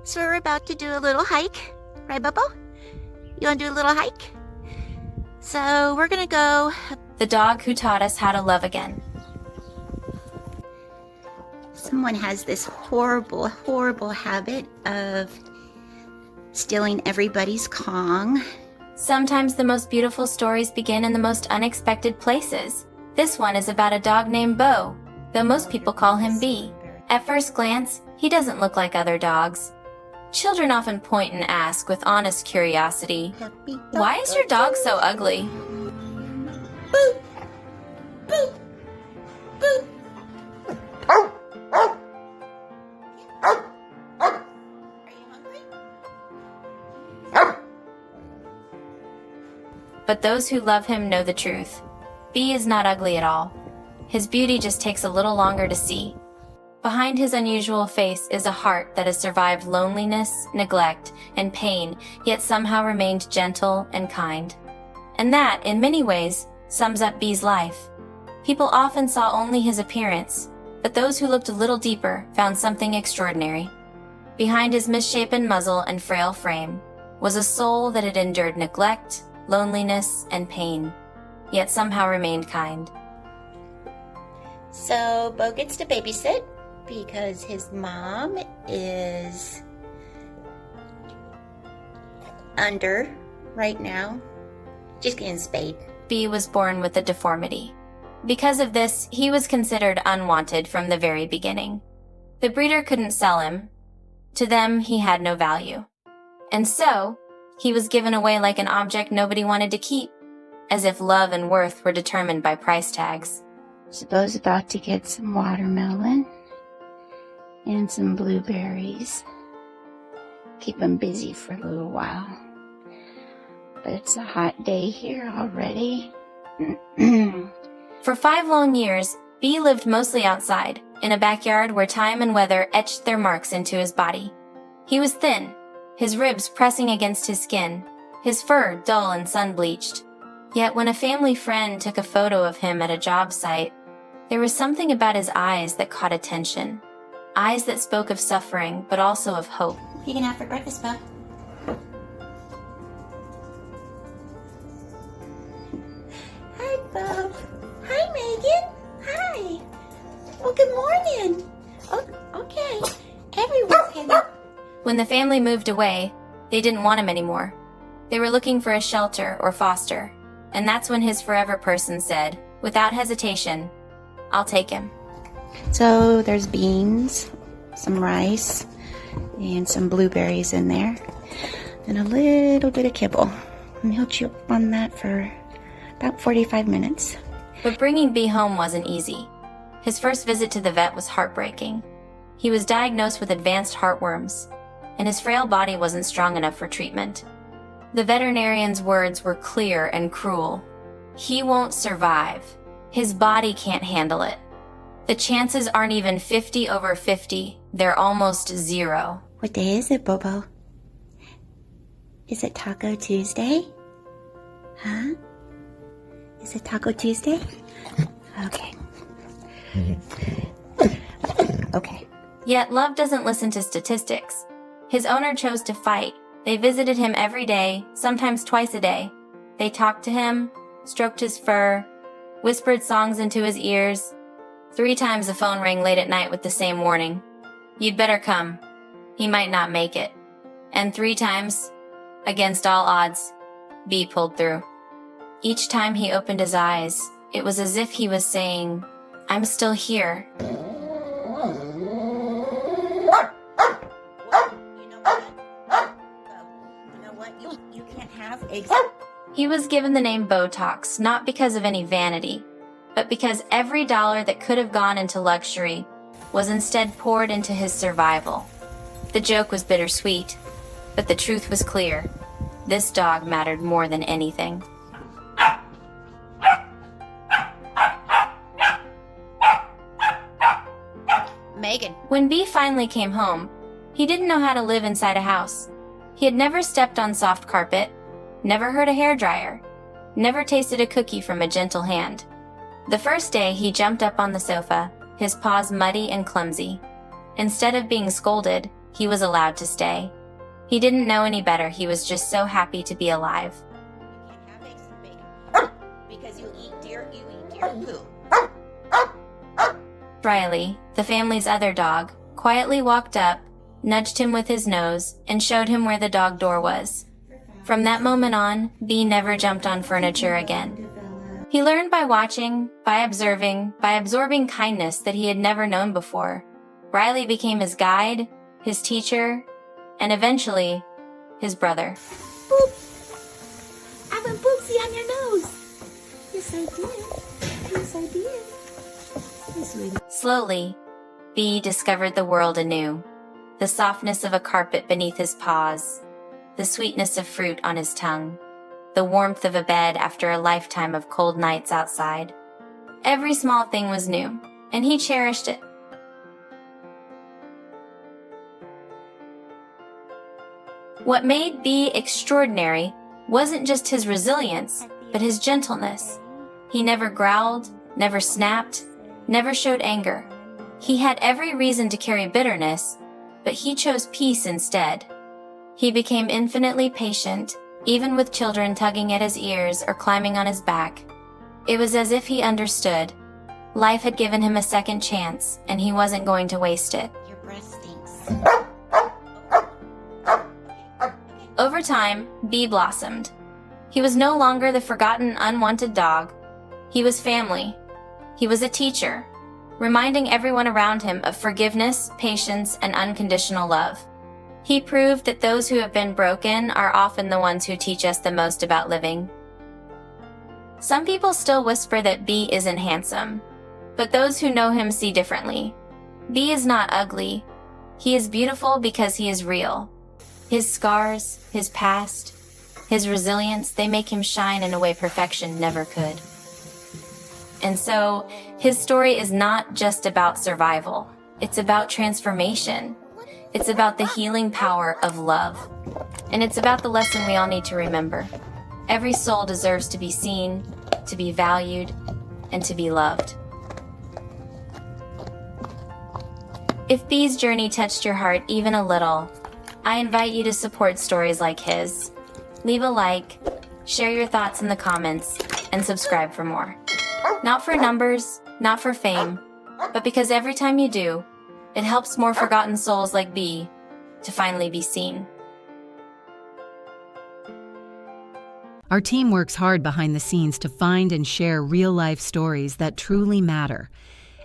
So we're about to do a little hike. Right, Bobo? You want to do a little hike? So we're going to go... The dog who taught us how to love again. Someone has this horrible, horrible habit of stealing everybody's Kong. Sometimes the most beautiful stories begin in the most unexpected places. This one is about a dog named Bo, though most people call him B. At first glance, he doesn't look like other dogs. Children often point and ask with honest curiosity, "Why is your dog so ugly?" Boop! Boop! Boop! Are you hungry? But those who love him know the truth. B is not ugly at all. His beauty just takes a little longer to see. Behind his unusual face is a heart that has survived loneliness, neglect, and pain, yet somehow remained gentle and kind. And that, in many ways, sums up B's life. People often saw only his appearance, but those who looked a little deeper found something extraordinary. Behind his misshapen muzzle and frail frame was a soul that had endured neglect, loneliness, and pain, yet somehow remained kind. So Bo gets to babysit because his mom is under right now. She's getting spayed. B was born with a deformity. Because of this, he was considered unwanted from the very beginning. The breeder couldn't sell him. To them, he had no value. And so, he was given away like an object nobody wanted to keep, as if love and worth were determined by price tags. Bo's about to get some watermelon and some blueberries. Keep him busy for a little while. But it's a hot day here already. For 5 long years, B lived mostly outside, in a backyard where time and weather etched their marks into his body. He was thin, his ribs pressing against his skin, his fur dull and sun-bleached. Yet when a family friend took a photo of him at a job site, there was something about his eyes that caught attention. Eyes that spoke of suffering, but also of hope. What are you gonna have for breakfast, Bo? Hi, Bo. Hi, Megan. Hi. Well, good morning. Oh, okay. Everyone's heading. When the family moved away, they didn't want him anymore. They were looking for a shelter or foster, and that's when his forever person said, without hesitation, "I'll take him." So there's beans, some rice, and some blueberries in there, and a little bit of kibble. And he'll chew on that for about 45 minutes. But bringing B home wasn't easy. His first visit to the vet was heartbreaking. He was diagnosed with advanced heartworms, and his frail body wasn't strong enough for treatment. The veterinarian's words were clear and cruel. "He won't survive. His body can't handle it. The chances aren't even 50 over 50, they're almost 0. What day is it, Bobo? Is it Taco Tuesday? Huh? Is it Taco Tuesday? Okay. Okay. Yet love doesn't listen to statistics. His owner chose to fight. They visited him every day, sometimes twice a day. They talked to him, stroked his fur, whispered songs into his ears. 3 times the phone rang late at night with the same warning. "You'd better come. He might not make it." And 3 times, against all odds, B pulled through. Each time he opened his eyes, it was as if he was saying, "I'm still here." You can't have eggs. He was given the name Botox, not because of any vanity, but because every dollar that could have gone into luxury was instead poured into his survival. The joke was bittersweet, but the truth was clear. This dog mattered more than anything. Megan. When B finally came home, he didn't know how to live inside a house. He had never stepped on soft carpet, never heard a hairdryer, never tasted a cookie from a gentle hand. The first day he jumped up on the sofa, his paws muddy and clumsy. Instead of being scolded, he was allowed to stay. He didn't know any better. He was just so happy to be alive. You can't have eggs and bacon because you eat deer poo. Riley, the family's other dog, quietly walked up, nudged him with his nose, and showed him where the dog door was. From that moment on, Bee never jumped on furniture again. He learned by watching, by observing, by absorbing kindness that he had never known before. Riley became his guide, his teacher, and eventually, his brother. Boop! I went boopsie on your nose. Yes, I did. Yes, I did. Yes, sweetie. Slowly, Bee discovered the world anew. The softness of a carpet beneath his paws, the sweetness of fruit on his tongue, the warmth of a bed after a lifetime of cold nights outside. Every small thing was new, and he cherished it. What made Bee extraordinary wasn't just his resilience, but his gentleness. He never growled, never snapped, never showed anger. He had every reason to carry bitterness, but he chose peace instead. He became infinitely patient, even with children tugging at his ears or climbing on his back. It was as if he understood. Life had given him a second chance, and he wasn't going to waste it. Your breath stinks. Over time, Bee blossomed. He was no longer the forgotten, unwanted dog. He was family. He was a teacher, reminding everyone around him of forgiveness, patience, and unconditional love. He proved that those who have been broken are often the ones who teach us the most about living. Some people still whisper that Bee isn't handsome, but those who know him see differently. Bee is not ugly. He is beautiful because he is real. His scars, his past, his resilience, they make him shine in a way perfection never could. And so, his story is not just about survival. It's about transformation. It's about the healing power of love. And it's about the lesson we all need to remember. Every soul deserves to be seen, to be valued, and to be loved. If Bee's journey touched your heart even a little, I invite you to support stories like his. Leave a like, share your thoughts in the comments, and subscribe for more. Not for numbers, not for fame, but because every time you do, it helps more forgotten souls like Bee to finally be seen. Our team works hard behind the scenes to find and share real-life stories that truly matter.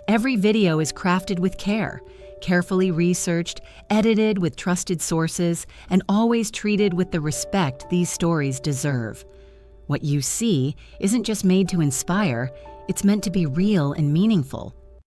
Every video is crafted with care, carefully researched, edited with trusted sources, and always treated with the respect these stories deserve. What you see isn't just made to inspire, it's meant to be real and meaningful.